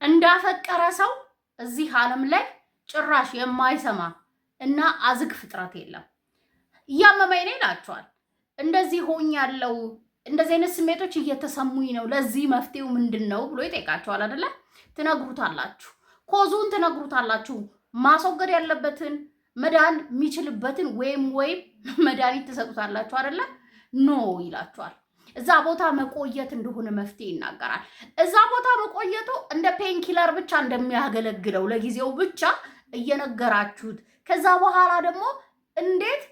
እንዳፈቀረ ሰው እዚህ ዓለም ላይ ጭራሽ የማይሰማ እና አዝግ ፍጥረት የለም። እያመመኝ ነው ይላችኋል። እንደዚህ ሆኛለሁ፣ እንደዚህ አይነት ስሜቶች እየተሰሙኝ ነው፣ ለዚህ መፍትሄው ምንድን ነው ብሎ ይጠይቃችኋል አይደለ? ትነግሩታላችሁ፣ ኮዙን ትነግሩታላችሁ፣ ማስወገድ ያለበትን መዳን የሚችልበትን ወይም መድኃኒት ትሰጡታላችሁ አይደለ? ኖ ይላችኋል። እዛ ቦታ መቆየት እንደሆነ መፍትሄ ይናገራል። እዛ ቦታ መቆየቱ እንደ ፔንኪለር ብቻ እንደሚያገለግለው ለጊዜው ብቻ እየነገራችሁት ከዛ በኋላ ደግሞ እንዴት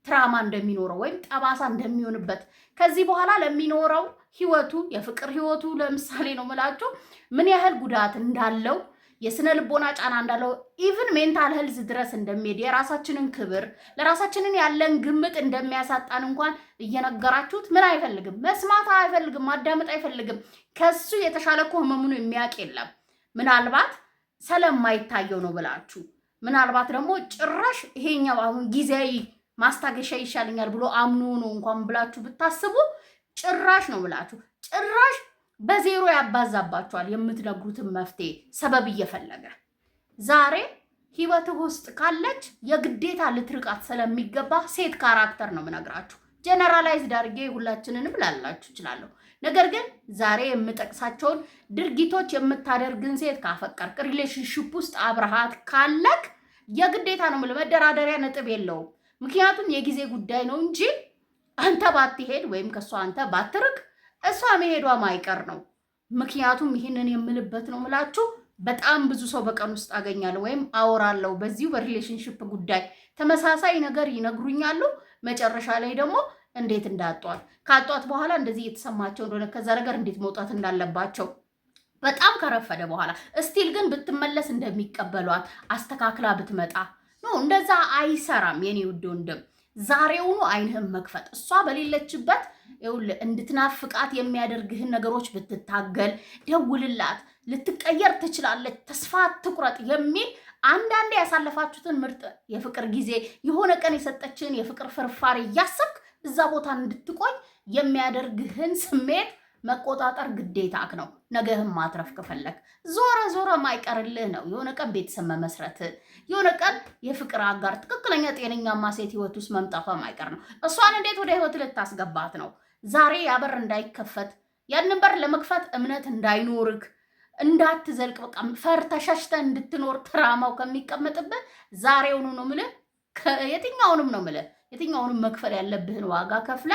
ትራማ እንደሚኖረው ወይም ጠባሳ እንደሚሆንበት ከዚህ በኋላ ለሚኖረው ህይወቱ የፍቅር ህይወቱ ለምሳሌ ነው የምላችሁ ምን ያህል ጉዳት እንዳለው የስነ ልቦና ጫና እንዳለው ኢቭን ሜንታል ሄልዝ ድረስ እንደሚሄድ የራሳችንን ክብር ለራሳችንን ያለን ግምት እንደሚያሳጣን እንኳን እየነገራችሁት ምን አይፈልግም፣ መስማት አይፈልግም፣ ማዳመጥ አይፈልግም። ከሱ የተሻለ እኮ ህመሙን የሚያውቅ የለም። ምናልባት ስለማይታየው ነው ብላችሁ ምናልባት ደግሞ ጭራሽ ይሄኛው አሁን ጊዜያዊ ማስታገሻ ይሻለኛል ብሎ አምኖ ነው እንኳን ብላችሁ ብታስቡ ጭራሽ ነው ብላችሁ ጭራሽ በዜሮ ያባዛባችኋል የምትነግሩትን መፍትሄ ሰበብ እየፈለገ። ዛሬ ህይወትህ ውስጥ ካለች የግዴታ ልትርቃት ስለሚገባ ሴት ካራክተር ነው የምነግራችሁ። ጀነራላይዝ ዳርጌ ሁላችንንም ላላችሁ እችላለሁ። ነገር ግን ዛሬ የምጠቅሳቸውን ድርጊቶች የምታደርግን ሴት ካፈቀርክ ሪሌሽንሽፕ ውስጥ አብረሃት ካለክ የግዴታ ነው የምልህ፣ መደራደሪያ ነጥብ የለውም። ምክንያቱም የጊዜ ጉዳይ ነው እንጂ አንተ ባትሄድ ወይም ከሷ አንተ ባትርቅ እሷ መሄዷ ማይቀር ነው። ምክንያቱም ይህንን የምልበት ነው ምላችሁ በጣም ብዙ ሰው በቀን ውስጥ አገኛለሁ ወይም አወራለሁ በዚሁ በሪሌሽንሽፕ ጉዳይ ተመሳሳይ ነገር ይነግሩኛሉ። መጨረሻ ላይ ደግሞ እንዴት እንዳጧት ካጧት በኋላ እንደዚህ እየተሰማቸው እንደሆነ ከዛ ነገር እንዴት መውጣት እንዳለባቸው በጣም ከረፈደ በኋላ እስቲል ግን ብትመለስ እንደሚቀበሏት አስተካክላ ብትመጣ ነው። እንደዛ አይሰራም የኔ ውድ ወንድም። ዛሬውኑ አይንህን መክፈት እሷ በሌለችበት እንድትናፍቃት የሚያደርግህን ነገሮች ብትታገል፣ ደውልላት፣ ልትቀየር ትችላለች፣ ተስፋ ትቁረጥ የሚል አንዳንዴ ያሳለፋችሁትን ምርጥ የፍቅር ጊዜ የሆነ ቀን የሰጠችን የፍቅር ፍርፋሪ እያሰብክ እዛ ቦታ እንድትቆይ የሚያደርግህን ስሜት መቆጣጠር ግዴታክ ነው። ነገህን ማትረፍ ከፈለክ ዞረ ማይቀርልህ ነው። የሆነ ቀን ቤተሰብ መመስረት፣ የሆነ ቀን የፍቅር አጋር ትክክለኛ ጤነኛማ ሴት ህይወት ውስጥ መምጣቷ ማይቀር ነው። እሷን እንዴት ወደ ህይወት ልታስገባት ነው? ዛሬ ያ በር እንዳይከፈት ያንን በር ለመክፈት እምነት እንዳይኖርክ እንዳትዘልቅ በቃ ፈርተህ ሸሽተህ እንድትኖር ትራማው ከሚቀመጥበት ዛሬውኑ ነው የምልህ። የትኛውንም መክፈል ያለብህን ዋጋ ከፍለ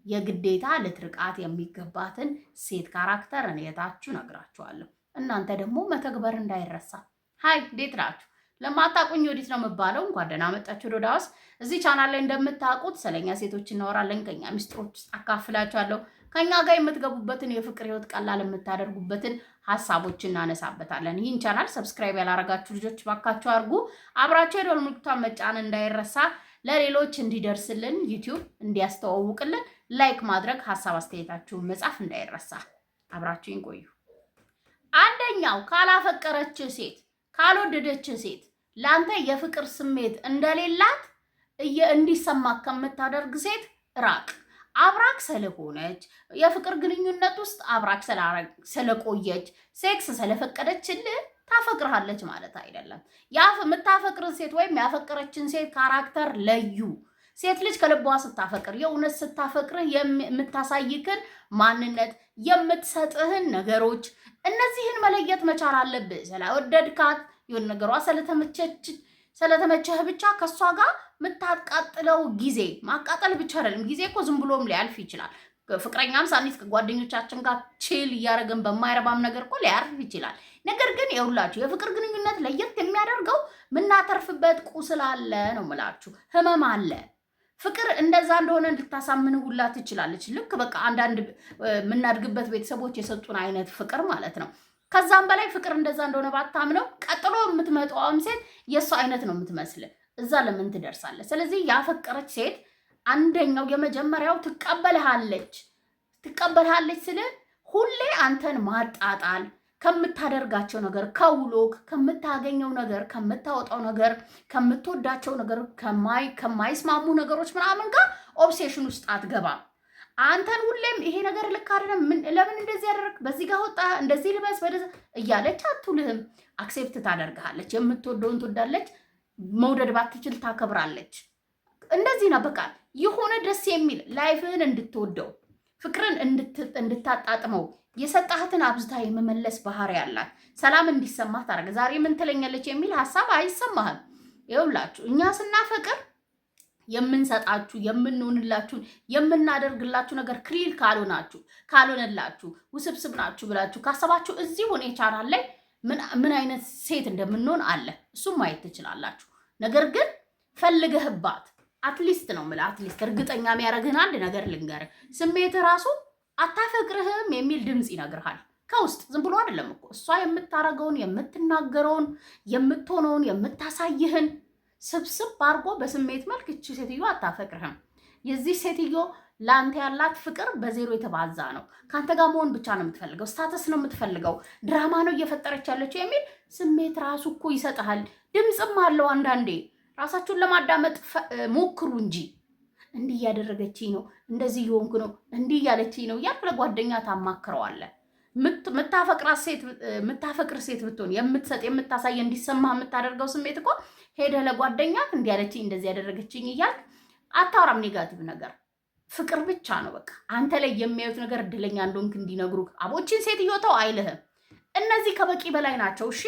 የግዴታ ልትርቃት የሚገባትን ሴት ካራክተር እኔታችሁ ነግራችኋለሁ። እናንተ ደግሞ መተግበር እንዳይረሳ። ሃይ እንዴት ናችሁ? ለማታውቁኝ ወዲት ነው የምባለው። እንኳን ደህና መጣችሁ ወደ ዳውስ። እዚህ ቻናል ላይ እንደምታውቁት ስለኛ ሴቶች እናወራለን። ከኛ ሚስጥሮች ውስጥ አካፍላችኋለሁ። ከኛ ጋር የምትገቡበትን የፍቅር ህይወት ቀላል የምታደርጉበትን ሀሳቦች እናነሳበታለን። ይህን ቻናል ሰብስክራይብ ያላረጋችሁ ልጆች ባካችሁ አድርጉ። አብራችሁ የደወል ምልክቱን መጫን እንዳይረሳ። ለሌሎች እንዲደርስልን ዩቲዩብ እንዲያስተዋውቅልን ላይክ ማድረግ፣ ሀሳብ አስተያየታችሁን መጻፍ እንዳይረሳ። አብራችሁኝ ቆዩ። አንደኛው ካላፈቀረች ሴት ካልወደደች ሴት ላንተ የፍቅር ስሜት እንደሌላት እንዲሰማ ከምታደርግ ሴት ራቅ። አብራክ ስለሆነች የፍቅር ግንኙነት ውስጥ አብራክ ስለቆየች ሴክስ ስለፈቀደችልህ ታፈቅርሃለች ማለት አይደለም። የምታፈቅርን ሴት ወይም ያፈቀረችን ሴት ካራክተር ለዩ። ሴት ልጅ ከልቧ ስታፈቅር የእውነት ስታፈቅርህ የምታሳይክን ማንነት የምትሰጥህን ነገሮች እነዚህን መለየት መቻል አለብህ። ስለወደድካት የሆነ ነገሯ ስለተመቸህ ብቻ ከእሷ ጋር የምታቃጥለው ጊዜ ማቃጠል ብቻ አይደለም። ጊዜ እኮ ዝም ብሎም ሊያልፍ ይችላል። ፍቅረኛም ሳኒት ከጓደኞቻችን ጋር ቺል እያደረግን በማይረባም ነገር እኮ ሊያርፍ ይችላል። ነገር ግን የሁላችሁ የፍቅር ግንኙነት ለየት የሚያደርገው ምናተርፍበት ቁስል አለ ነው ምላችሁ፣ ህመም አለ። ፍቅር እንደዛ እንደሆነ እንድታሳምን ሁላ ትችላለች። ልክ በቃ አንዳንድ የምናድግበት ቤተሰቦች የሰጡን አይነት ፍቅር ማለት ነው። ከዛም በላይ ፍቅር እንደዛ እንደሆነ ባታምነው ቀጥሎ የምትመጣውም ሴት የእሷ አይነት ነው የምትመስል። እዛ ለምን ትደርሳለህ? ስለዚህ ያፈቀረች ሴት አንደኛው የመጀመሪያው ትቀበልሃለች ስለ ሁሌ አንተን ማጣጣል ከምታደርጋቸው ነገር፣ ከውሎክ ከምታገኘው ነገር፣ ከምታወጣው ነገር፣ ከምትወዳቸው ነገር፣ ከማይስማሙ ነገሮች ምናምን ጋር ኦብሴሽን ውስጥ አትገባም። አንተን ሁሌም ይሄ ነገር ልክ አይደለም፣ ለምን እንደዚህ ያደረግ፣ በዚህ ጋር ወጣ፣ እንደዚህ ልበስ ወደዛ እያለች አትውልህም። አክሴፕት ታደርግሃለች። የምትወደውን ትወዳለች። መውደድ ባትችል ታከብራለች። እንደዚህ ነው በቃ። የሆነ ደስ የሚል ላይፍህን እንድትወደው ፍቅርን እንድታጣጥመው የሰጣህትን አብዝታ የመመለስ ባህሪ ያላት ሰላም እንዲሰማህ ታደርግ። ዛሬ ምን ትለኛለች የሚል ሀሳብ አይሰማህም። ይኸውላችሁ እኛ ስናፈቅር የምንሰጣችሁ የምንሆንላችሁ የምናደርግላችሁ ነገር ክሊል ካልሆነላችሁ ውስብስብ ናችሁ ብላችሁ ካሰባችሁ እዚህ ሆነ ቻናል ላይ ምን አይነት ሴት እንደምንሆን አለ እሱም ማየት ትችላላችሁ። ነገር ግን ፈልገህባት አትሊስት ነው የምልህ፣ አትሊስት እርግጠኛ የሚያደርግህን አንድ ነገር ልንገርህ። ስሜት ራሱ አታፈቅርህም የሚል ድምፅ ይነግርሃል ከውስጥ። ዝም ብሎ አይደለም እኮ እሷ የምታረገውን የምትናገረውን የምትሆነውን የምታሳይህን ስብስብ አድርጎ በስሜት መልክ እቺ ሴትዮ አታፈቅርህም። የዚህ ሴትዮ ለአንተ ያላት ፍቅር በዜሮ የተባዛ ነው። ከአንተ ጋር መሆን ብቻ ነው የምትፈልገው፣ ስታተስ ነው የምትፈልገው፣ ድራማ ነው እየፈጠረች ያለችው የሚል ስሜት ራሱ እኮ ይሰጥሃል። ድምፅም አለው። አንዳንዴ ራሳችሁን ለማዳመጥ ሞክሩ እንጂ እንዲህ እያደረገችኝ ነው፣ እንደዚህ እየሆንኩ ነው፣ እንዲህ እያለችኝ ነው እያልክ ለጓደኛ ታማክረዋለህ። የምታፈቅር ሴት ብትሆን የምትሰጥ የምታሳይ እንዲሰማ የምታደርገው ስሜት እኮ ሄደህ ለጓደኛ እንዲህ ያለችኝ እንደዚህ ያደረገችኝ እያልክ አታወራም። ኔጋቲቭ ነገር ፍቅር ብቻ ነው በቃ። አንተ ላይ የሚያዩት ነገር እድለኛ እንደሆንክ እንዲነግሩህ አቦችን ሴትዮ ተው አይልህም። እነዚህ ከበቂ በላይ ናቸው። እሺ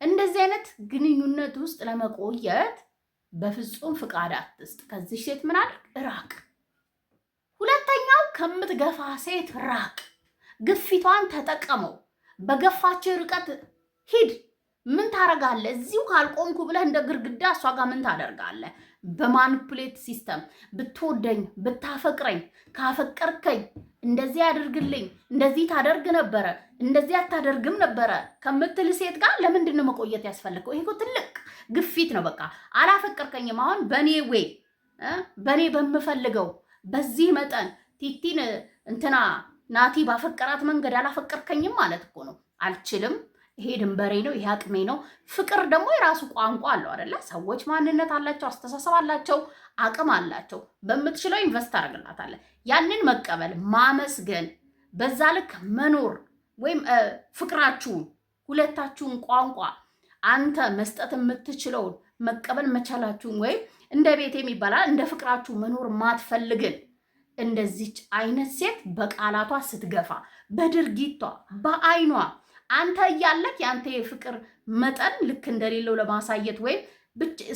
እንደዚህ አይነት ግንኙነት ውስጥ ለመቆየት በፍጹም ፍቃድ አትስጥ። ከዚህ ሴት ምን አድርግ? ራቅ። ሁለተኛው ከምትገፋ ሴት ራቅ። ግፊቷን ተጠቀመው። በገፋች ርቀት ሂድ። ምን ታረጋለህ? እዚሁ ካልቆምኩ ብለህ እንደ ግርግዳ እሷ ጋር ምን ታደርጋለህ? በማኒፑሌት ሲስተም ብትወደኝ ብታፈቅረኝ ካፈቀርከኝ እንደዚህ ያደርግልኝ እንደዚህ ታደርግ ነበረ እንደዚህ አታደርግም ነበረ ከምትል ሴት ጋር ለምንድን ነው መቆየት ያስፈልገው? ይሄ እኮ ትልቅ ግፊት ነው። በቃ አላፈቀርከኝም፣ አሁን በኔ ወይ በኔ በምፈልገው በዚህ መጠን ቲቲን እንትና ናቲ ባፈቀራት መንገድ አላፈቀርከኝም ማለት እኮ ነው። አልችልም፣ ይሄ ድንበሬ ነው፣ ይሄ አቅሜ ነው። ፍቅር ደግሞ የራሱ ቋንቋ አለው አይደለ? ሰዎች ማንነት አላቸው፣ አስተሳሰብ አላቸው፣ አቅም አላቸው። በምትችለው ኢንቨስት አደርግላታለህ። ያንን መቀበል፣ ማመስገን፣ በዛ ልክ መኖር ወይም ፍቅራችሁን ሁለታችሁን ቋንቋ አንተ መስጠት የምትችለውን መቀበል መቻላችሁን ወይም እንደ ቤት የሚባላል እንደ ፍቅራችሁ መኖር ማትፈልግን እንደዚች አይነት ሴት በቃላቷ ስትገፋ፣ በድርጊቷ፣ በአይኗ አንተ እያለክ ያንተ የፍቅር መጠን ልክ እንደሌለው ለማሳየት ወይም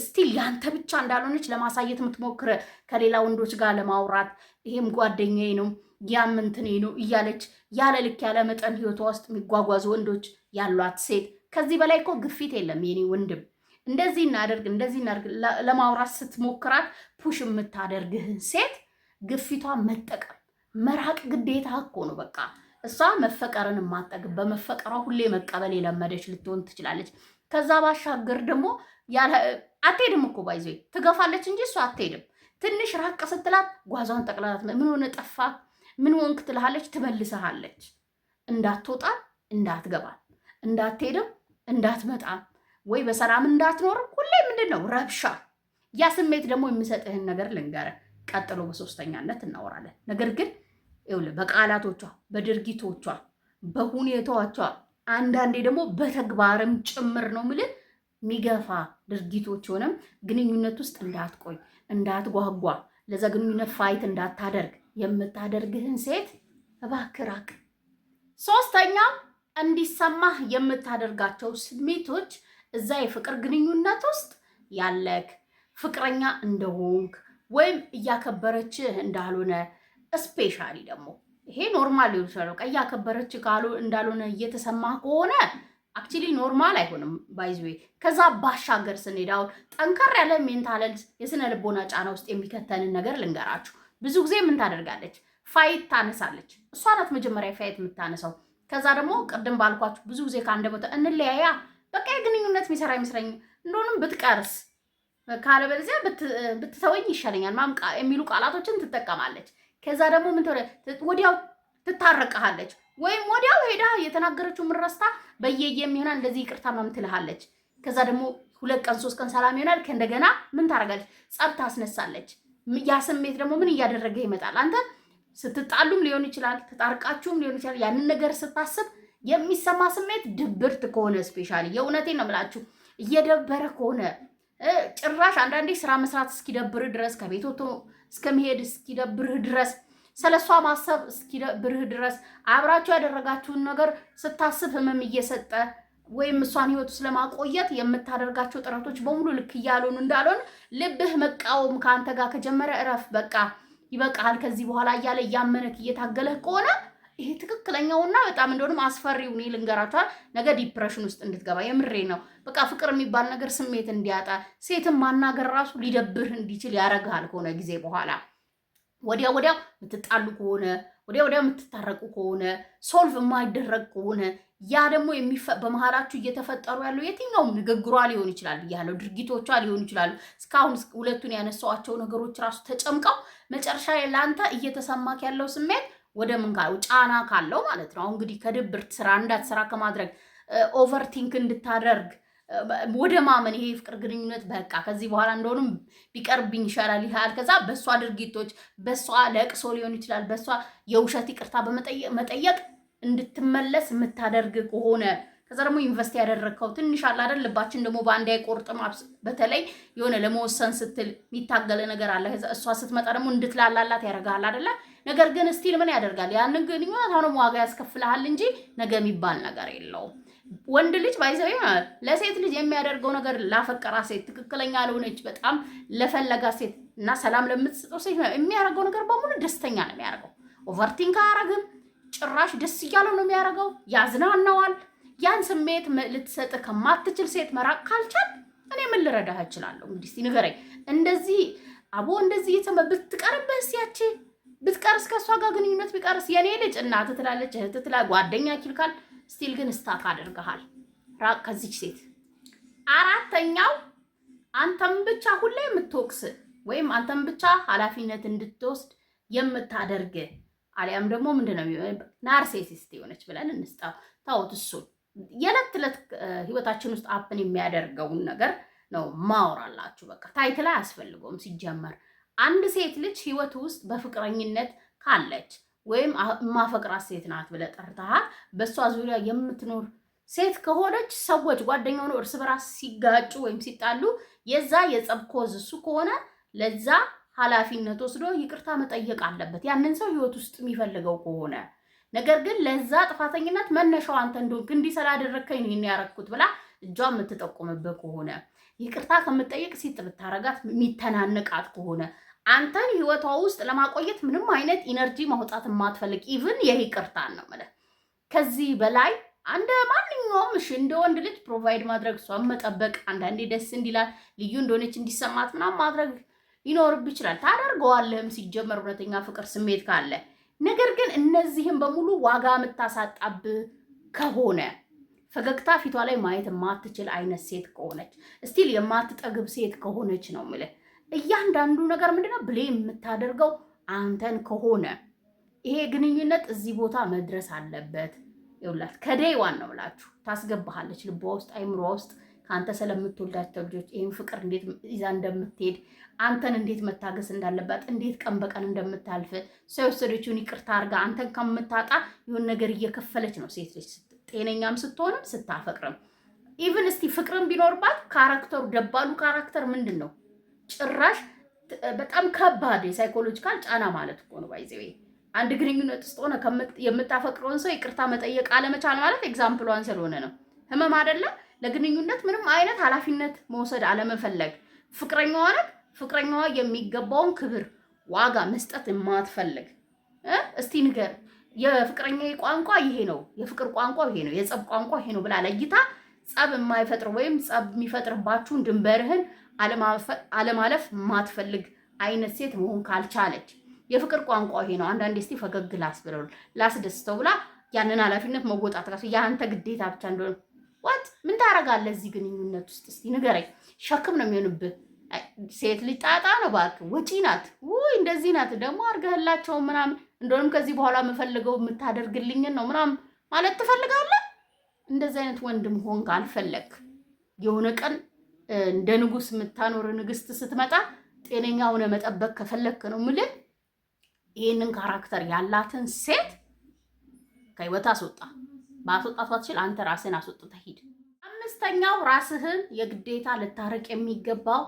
ስቲል ያንተ ብቻ እንዳልሆነች ለማሳየት የምትሞክር ከሌላ ወንዶች ጋር ለማውራት ይሄም ጓደኛዬ ነው ያም እንትኔ ነው እያለች ያለ ልክ ያለ መጠን ህይወቷ ውስጥ የሚጓጓዙ ወንዶች ያሏት ሴት። ከዚህ በላይ እኮ ግፊት የለም የኔ ወንድም። እንደዚህ እናደርግ ለማውራት ስትሞክራት ፑሽ የምታደርግህን ሴት ግፊቷ መጠቀም መራቅ ግዴታ እኮ ነው። በቃ እሷ መፈቀርን የማጠግብ በመፈቀሯ ሁሌ መቀበል የለመደች ልትሆን ትችላለች። ከዛ ባሻገር ደግሞ አትሄድም እኮ ባይዞ ትገፋለች እንጂ እሷ አትሄድም። ትንሽ ራቅ ስትላት ጓዟን ጠቅላላት ምን ሆነ ጠፋ ምን ሆንክ ትልሃለች፣ ትመልሰሃለች። እንዳትወጣ እንዳትገባ እንዳትሄድም እንዳትመጣም ወይ በሰላም እንዳትኖርም ሁሌ ምንድን ነው ረብሻ። ያ ስሜት ደግሞ የሚሰጥህን ነገር ልንገርህ፣ ቀጥሎ በሶስተኛነት እናወራለን። ነገር ግን ይኸውልህ በቃላቶቿ በድርጊቶቿ በሁኔታዎቿ አንዳንዴ ደግሞ በተግባርም ጭምር ነው የምልህ የሚገፋ ድርጊቶች ሆነም ግንኙነት ውስጥ እንዳትቆይ እንዳትጓጓ ለዛ ግንኙነት ፋይት እንዳታደርግ የምታደርግህን ሴት እባክህ ራቅ። ሶስተኛ እንዲሰማህ የምታደርጋቸው ስሜቶች እዛ የፍቅር ግንኙነት ውስጥ ያለክ ፍቅረኛ እንደሆንክ ወይም እያከበረችህ እንዳልሆነ ስፔሻሊ ደግሞ ይሄ ኖርማል ሊሆን ይችላል። እያከበረች እንዳልሆነ እየተሰማህ ከሆነ አክቹሊ ኖርማል አይሆንም። ባይዝዌ ከዛ ባሻገር ስንሄድ አሁን ጠንከር ያለ ሜንታል የስነ ልቦና ጫና ውስጥ የሚከተንን ነገር ልንገራችሁ። ብዙ ጊዜ ምን ታደርጋለች? ፋይት ታነሳለች። እሷ ናት መጀመሪያ ፋይት የምታነሳው። ከዛ ደግሞ ቅድም ባልኳችሁ ብዙ ጊዜ ከአንደበቷ እንለያያ በቃ የግንኙነት የሚሰራ ይመስለኝ እንደሆንም ብትቀርስ ካለበለዚያ ብትተወኝ ይሻለኛል የሚሉ ቃላቶችን ትጠቀማለች። ከዛ ደግሞ ምን ወዲያው ትታረቀሃለች ወይም ወዲያው ሄዳ የተናገረችው ምረስታ በየየም ይሆናል እንደዚህ ይቅርታ ምናምን ትልሃለች። ከዛ ደግሞ 2 ቀን 3 ቀን ሰላም ይሆናል። ከእንደገና ምን ታረጋለች? ጸብ ታስነሳለች። ያ ስሜት ደግሞ ምን እያደረገ ይመጣል? አንተ ስትጣሉም ሊሆን ይችላል፣ ተጣርቃችሁም ሊሆን ይችላል። ያንን ነገር ስታስብ የሚሰማ ስሜት ድብርት ከሆነ ስፔሻሊ የእውነቴን ነው የምላችሁ እየደበረ ከሆነ ጭራሽ አንዳንዴ ስራ መስራት እስኪደብርህ ድረስ ከቤት ወጥቶ እስከመሄድ እስኪደብርህ ድረስ ስለሷ ማሰብ እስኪደብርህ ድረስ አብራችሁ ያደረጋችሁን ነገር ስታስብ ህመም እየሰጠ ወይም እሷን ህይወት ስለማቆየት የምታደርጋቸው ጥረቶች በሙሉ ልክ እያልሆኑ እንዳልሆን ልብህ መቃወም ከአንተ ጋር ከጀመረ እረፍ፣ በቃ ይበቃል ከዚህ በኋላ እያለ እያመነክ እየታገለህ ከሆነ ይሄ ትክክለኛውና በጣም እንደሆነም አስፈሪው እኔ ልንገራችኋል፣ ነገ ዲፕሬሽን ውስጥ እንድትገባ የምሬ ነው። በቃ ፍቅር የሚባል ነገር ስሜት እንዲያጣ ሴትን ማናገር ራሱ ሊደብርህ እንዲችል ያደርግሃል። ከሆነ ጊዜ በኋላ ወዲያው የምትጣሉ ከሆነ ወዲያው የምትታረቁ ከሆነ ሶልቭ የማይደረግ ከሆነ ያ ደግሞ በመሃላችሁ እየተፈጠሩ ያለው የትኛውም ንግግሯ ሊሆን ይችላል ያለው ድርጊቶቿ ሊሆን ይችላሉ። እስካሁን ሁለቱን ያነሳዋቸው ነገሮች ራሱ ተጨምቀው መጨረሻ ለአንተ እየተሰማክ ያለው ስሜት ወደ ምን ካለው ጫና ካለው ማለት ነው። እንግዲህ ከድብርት ስራ እንዳትሰራ ከማድረግ ኦቨርቲንክ እንድታደርግ ወደ ማመን ይሄ ፍቅር ግንኙነት በቃ ከዚህ በኋላ እንደሆነም ቢቀርብኝ ይሻላል ይላል። ከዛ በሷ ድርጊቶች በሷ ለቅሶ ሊሆን ይችላል በሷ የውሸት ይቅርታ በመጠየቅ እንድትመለስ የምታደርግ ከሆነ ከዛ ደግሞ ኢንቨስት ያደረግከው ትንሽ አለ አይደል ልባችን ደግሞ በአንድ አይቆርጥም። በተለይ የሆነ ለመወሰን ስትል የሚታገለ ነገር አለ። እሷ ስትመጣ ደግሞ እንድትላላላት ያደርጋል አይደለ? ነገር ግን ስቲል ምን ያደርጋል? ያንን ግንኙነት አሁንም ዋጋ ያስከፍልሃል እንጂ ነገ የሚባል ነገር የለውም። ወንድ ልጅ ባይዘው ለሴት ልጅ የሚያደርገው ነገር ላፈቀራ ሴት ትክክለኛ ለሆነች በጣም ለፈለጋ ሴት እና ሰላም ለምትሰጠው ሴት የሚያደርገው ነገር በሙሉ ደስተኛ ነው የሚያደርገው። ኦቨርቲንክ አያረግም። ጭራሽ ደስ እያለው ነው የሚያደርገው። ያዝናናዋል። ያን ስሜት ልትሰጥ ከማትችል ሴት መራቅ ካልቻል እኔ ምን ልረዳህ እችላለሁ? እንግዲህ እስቲ ንገረኝ። እንደዚህ አቦ እንደዚህ ብትቀርብህ ያቺ ብትቀርስ ከእሷ ጋር ግንኙነት ቢቀርስ የኔ ልጅ እናት ትላለች እህት ትላለች ጓደኛ ይልካል። ስቲል ግን ስታክ አድርገሃል። ራቅ ከዚች ሴት። አራተኛው አንተም ብቻ ሁሌ የምትወቅስ ወይም አንተም ብቻ ኃላፊነት እንድትወስድ የምታደርግ አሊያም ደግሞ ምንድነው ናርሲሲስት የሆነች ብለን እንስጣው። ታውት እሱን የዕለት ዕለት ህይወታችን ውስጥ አፕን የሚያደርገውን ነገር ነው ማወራላችሁ። በቃ ታይትል አያስፈልገውም። ሲጀመር አንድ ሴት ልጅ ህይወት ውስጥ በፍቅረኝነት ካለች ወይም ማፈቅራት ሴት ናት ብለህ ጠርተሃል በሷ ዙሪያ የምትኖር ሴት ከሆነች ሰዎች ጓደኛው ነው እርስ በራስ ሲጋጩ ወይም ሲጣሉ የዛ የጸብ ኮዝ እሱ ከሆነ ለዛ ኃላፊነት ወስዶ ይቅርታ መጠየቅ አለበት ያንን ሰው ህይወት ውስጥ የሚፈልገው ከሆነ። ነገር ግን ለዛ ጥፋተኝነት መነሻው አንተ እንደሆንክ እንዲህ ስላደረከኝ ነው ያረኩት ብላ እጇን የምትጠቁምበት ከሆነ ይቅርታ ከምትጠይቅ ሲጥ ብታረጋት የሚተናነቃት ከሆነ አንተን ህይወቷ ውስጥ ለማቆየት ምንም አይነት ኢነርጂ ማውጣት የማትፈልግ ኢቭን ይቅርታን ነው ማለት ከዚህ በላይ አንደ ማንኛውም እንደ ወንድ ልጅ ፕሮቫይድ ማድረግ እሷን መጠበቅ አንዳንዴ ደስ እንዲላት ልዩ እንደሆነች እንዲሰማት ምናምን ማድረግ ሊኖርብህ ይችላል። ታደርገዋለህም ሲጀመር እውነተኛ ፍቅር ስሜት ካለ። ነገር ግን እነዚህም በሙሉ ዋጋ የምታሳጣብህ ከሆነ ፈገግታ ፊቷ ላይ ማየት የማትችል አይነት ሴት ከሆነች ስቲል የማትጠግብ ሴት ከሆነች ነው የምልህ እያንዳንዱ ነገር ምንድነው ብሌም የምታደርገው አንተን ከሆነ ይሄ ግንኙነት እዚህ ቦታ መድረስ አለበት። ይውላት ከዴይ ዋን ነው ብላችሁ ታስገባሃለች ልቧ ውስጥ አይምሯ ውስጥ ከአንተ ስለምትወልዳቸው ልጆች ይህን ፍቅር እንዴት ይዛ እንደምትሄድ አንተን እንዴት መታገስ እንዳለባት እንዴት ቀን በቀን እንደምታልፍ ሰው የወሰደችውን ይቅርታ አድርጋ አንተን ከምታጣ ይሁን ነገር እየከፈለች ነው ሴት ልጅ ጤነኛም ስትሆንም ስታፈቅርም። ኢቭን እስቲ ፍቅርም ቢኖርባት ካራክተሩ ደባሉ ካራክተር ምንድን ነው ጭራሽ በጣም ከባድ የሳይኮሎጂካል ጫና ማለት እኮ ነው። ባይዘው አንድ ግንኙነት ውስጥ ሆነ የምታፈቅረውን ሰው ይቅርታ መጠየቅ አለመቻል ማለት ኤግዛምፕሏን ስለሆነ ነው። ህመም አይደለም። ለግንኙነት ምንም አይነት ኃላፊነት መውሰድ አለመፈለግ ፍቅረኛዋ የሚገባውን ክብር ዋጋ መስጠት የማትፈልግ እስቲ ንገር የፍቅረኛ ቋንቋ ይሄ ነው፣ የፍቅር ቋንቋ ይሄ ነው፣ የጸብ ቋንቋ ይሄ ነው ብላ ለይታ ጸብ የማይፈጥር ወይም ጸብ የሚፈጥርባችሁን ድንበርህን አለማለፍ ማትፈልግ አይነት ሴት መሆን ካልቻለች የፍቅር ቋንቋ ይሄ ነው አንዳንዴ እስቲ ፈገግ ላስብለው ላስደስተው ብላ ያንን ኃላፊነት መወጣት ራሱ ያንተ ግዴታ ብቻ እንደሆነ ዋት ምን ታረጋለህ እዚህ ግንኙነት ውስጥ እስቲ ንገረኝ። ሸክም ነው የሚሆንብህ። ሴት ልጅ ጣጣ ነው እባክህ፣ ወጪ ናት። ውይ እንደዚህ ናት ደግሞ አድርገህላቸው ምናምን እንደውም ከዚህ በኋላ የምፈልገው የምታደርግልኝን ነው ምናምን ማለት ትፈልጋለህ። እንደዚህ አይነት ወንድ መሆን ካልፈለግ የሆነ ቀን እንደ ንጉስ የምታኖር ንግስት ስትመጣ ጤነኛ ሆነ መጠበቅ ከፈለክ ነው የምልህ ይሄንን ካራክተር ያላትን ሴት ከህይወት አስወጣ። ማስወጣት ባትችል አንተ ራስህን አስወጥተህ ሂድ። አምስተኛው ራስህን የግዴታ ልታረቅ የሚገባው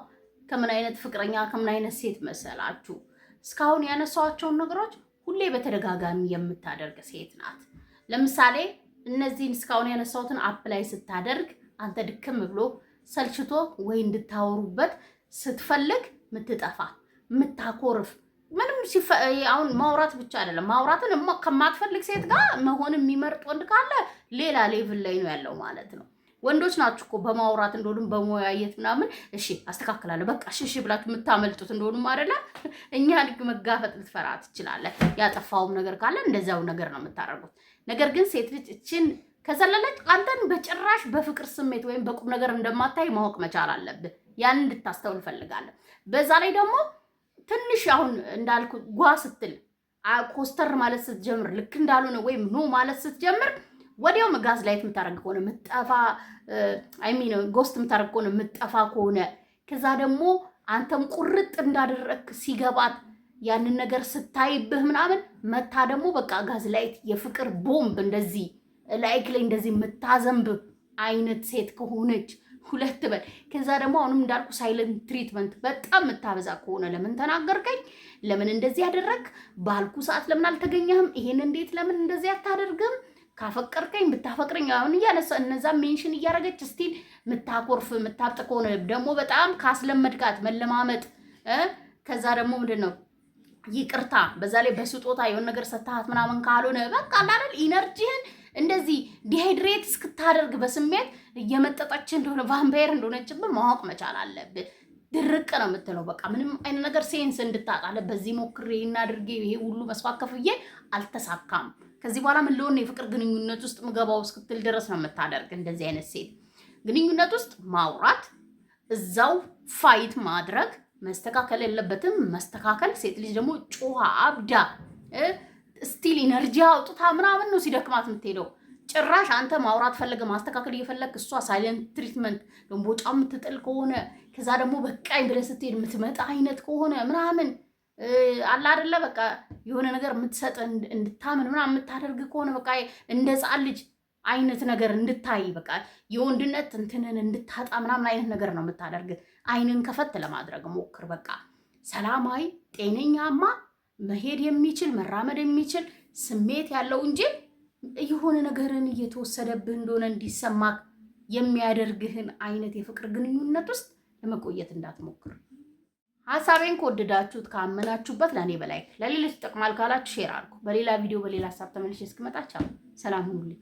ከምን አይነት ፍቅረኛ ከምን አይነት ሴት መሰላችሁ? እስካሁን ያነሳኋቸውን ነገሮች ሁሌ በተደጋጋሚ የምታደርግ ሴት ናት። ለምሳሌ እነዚህን እስካሁን ያነሳሁትን አፕላይ ስታደርግ አንተ ድክም ብሎ ሰልችቶ ወይ እንድታወሩበት ስትፈልግ ምትጠፋ ምታኮርፍ ምንም አሁን ማውራት ብቻ አይደለም። ማውራትን ከማትፈልግ ሴት ጋር መሆን የሚመርጥ ወንድ ካለ ሌላ ሌቭል ላይ ነው ያለው ማለት ነው። ወንዶች ናችሁ እኮ በማውራት እንደሆኑም በመወያየት ምናምን እሺ አስተካክላለሁ በቃ እሺ ብላችሁ የምታመልጡት እንደሆኑም አይደለ? እኛ ልክ መጋፈጥ ልትፈራ ትችላለህ። ያጠፋውም ነገር ካለ እንደዛው ነገር ነው የምታደርጉት። ነገር ግን ሴት ልጅ እችን ከዘለለች አንተን በጭራሽ በፍቅር ስሜት ወይም በቁም ነገር እንደማታይ ማወቅ መቻል አለብህ። ያን እንድታስተውል እፈልጋለሁ። በዛ ላይ ደግሞ ትንሽ አሁን እንዳልኩ ጓ ስትል ኮስተር ማለት ስትጀምር ልክ እንዳልሆነ ወይም ኖ ማለት ስትጀምር ወዲያው መጋዝ ላይት የምታደርግ ከሆነ ምጠፋ ጎስት የምታደርግ ከሆነ ምጠፋ ከሆነ ከዛ ደግሞ አንተም ቁርጥ እንዳደረክ ሲገባት ያንን ነገር ስታይብህ ምናምን መታ ደግሞ በቃ ጋዝ ላይት የፍቅር ቦምብ እንደዚህ ላይክ ላይ እንደዚህ የምታዘንብ አይነት ሴት ከሆነች ሁለት በል። ከዛ ደግሞ አሁንም እንዳልኩ ሳይለንት ትሪትመንት በጣም የምታበዛ ከሆነ ለምን ተናገርከኝ፣ ለምን እንደዚህ ያደረግ፣ ባልኩ ሰዓት ለምን አልተገኘህም፣ ይሄን እንዴት ለምን እንደዚህ አታደርግም፣ ካፈቀርከኝ ብታፈቅረኝ አሁን እያነሳ እነዛ ሜንሽን እያደረገች ስቲል ምታኮርፍ ምታብጥ ከሆነ ደግሞ በጣም ካስለመድካት መለማመጥ ከዛ ደግሞ ምንድን ነው ይቅርታ በዛ ላይ በስጦታ የሆነ ነገር ሰታሃት ምናምን ካልሆነ በቃ አይደል ኢነርጂህን እንደዚህ ዲሃይድሬት እስክታደርግ በስሜት እየመጠጠች እንደሆነ ቫምፓየር እንደሆነችብህ ማወቅ መቻል አለብህ። ድርቅ ነው የምትለው በቃ ምንም አይነት ነገር ሴንስ እንድታጣለ በዚህ ሞክሬ እናድርጌ ይሄ ሁሉ መስዋዕት ከፍዬ አልተሳካም፣ ከዚህ በኋላ ምን ልሆን የፍቅር ግንኙነት ውስጥ ምገባው እስክትል ድረስ ነው የምታደርግ። እንደዚህ አይነት ሴት ግንኙነት ውስጥ ማውራት እዛው ፋይት ማድረግ መስተካከል የለበትም። መስተካከል ሴት ልጅ ደግሞ ጮሃ አብዳ ስቲል ኢነርጂ አውጥታ ምናምን ነው ሲደክማት የምትሄደው። ጭራሽ አንተ ማውራት ፈለገ ማስተካከል እየፈለግ እሷ ሳይለንት ትሪትመንት ደንቦጫ የምትጥል ከሆነ ከዛ ደግሞ በቃኝ ብለህ ስትሄድ የምትመጣ አይነት ከሆነ ምናምን አላ አይደለ በቃ የሆነ ነገር የምትሰጥ እንድታምን ምናምን የምታደርግ ከሆነ በቃ እንደ ሕፃን ልጅ አይነት ነገር እንድታይ በቃ የወንድነት እንትንን እንድታጣ ምናምን አይነት ነገር ነው የምታደርግ። አይንን ከፈት ለማድረግ ሞክር። በቃ ሰላማዊ ጤነኛማ መሄድ የሚችል መራመድ የሚችል ስሜት ያለው እንጂ የሆነ ነገርን እየተወሰደብህ እንደሆነ እንዲሰማክ የሚያደርግህን አይነት የፍቅር ግንኙነት ውስጥ ለመቆየት እንዳትሞክር። ሀሳቤን ከወደዳችሁት ካመናችሁበት ለእኔ በላይ ለሌሎች ይጠቅማል ካላችሁ ሼር አድርጉ። በሌላ ቪዲዮ በሌላ ሀሳብ ተመልሼ እስክመጣ ቻው፣ ሰላም ሁኑልኝ።